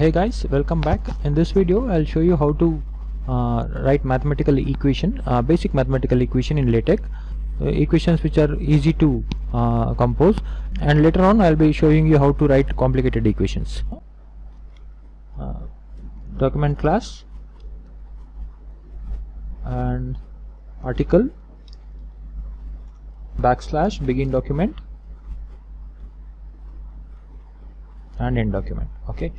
Hey guys, welcome back. In this video I'll show you how to write mathematical equation, basic mathematical equation in LaTeX, equations which are easy to compose, and later on I'll be showing you how to write complicated equations. Document class and article / begin document and end document. Okay,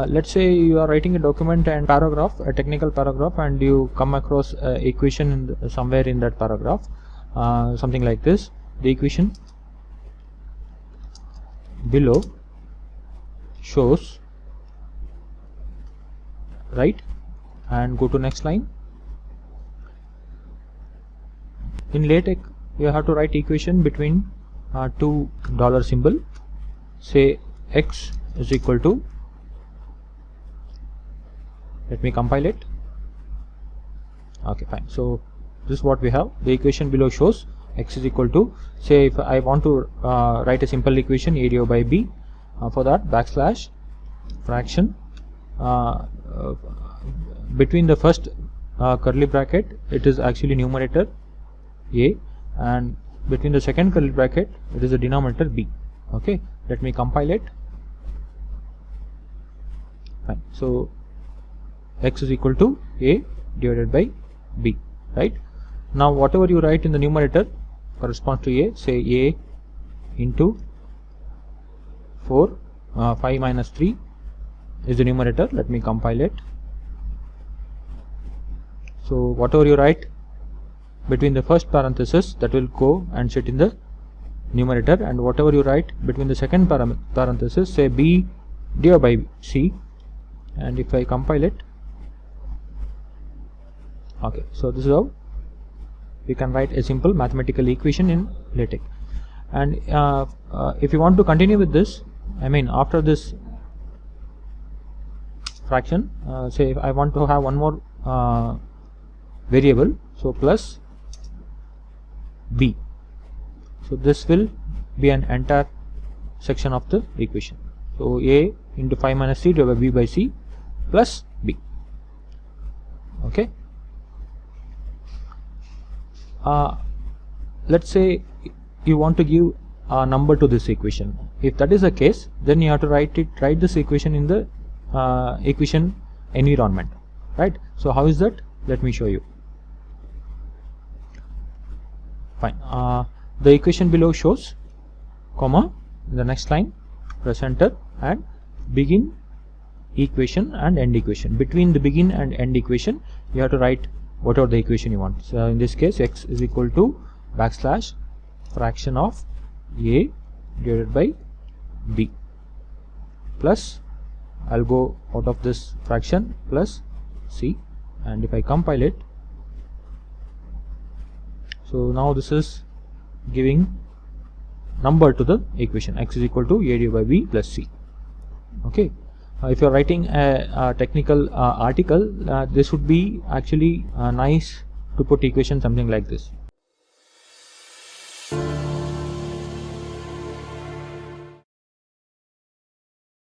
let's say you are writing a document and paragraph, a technical paragraph, and you come across equation somewhere in that paragraph, something like this. The equation below shows, right, and go to next line. In LaTeX you have to write equation between two dollar symbol. Say x is equal to, let me compile it. Okay, fine. So this is what we have. The equation below shows x is equal to, say if I want to write a simple equation, a divided by b, for that / fraction, between the first curly bracket it is actually numerator a, and between the second curly bracket it is the denominator b. Okay, let me compile it. Fine. So x is equal to a divided by b, right? Now whatever you write in the numerator corresponds to a. Say a into 4, 5 minus 3 is the numerator. Let me compile it. So whatever you write between the first parenthesis, that will go and sit in the numerator, and whatever you write between the second parenthesis, say b divided by c, and if I compile it, okay, so this is how we can write a simple mathematical equation in LaTeX. And if you want to continue with this, I mean after this fraction, say if I want to have one more variable, so plus b, so this will be an entire section of the equation. So a into 5 minus c divided by b by c plus b. Okay, let's say you want to give a number to this equation. If that is the case, then you have to write this equation in the equation environment, right? So how is that? Let me show you. Fine. The equation below shows, comma, in the next line press enter, and begin equation and end equation. Between the begin and end equation you have to write whatever the equation you want. So in this case x is equal to / fraction of a divided by b plus, I'll go out of this fraction, plus c, and if I compile it, so now this is giving number to the equation, x is equal to a divided by b plus c. Okay, if you are writing a technical article, this would be actually nice to put equation something like this.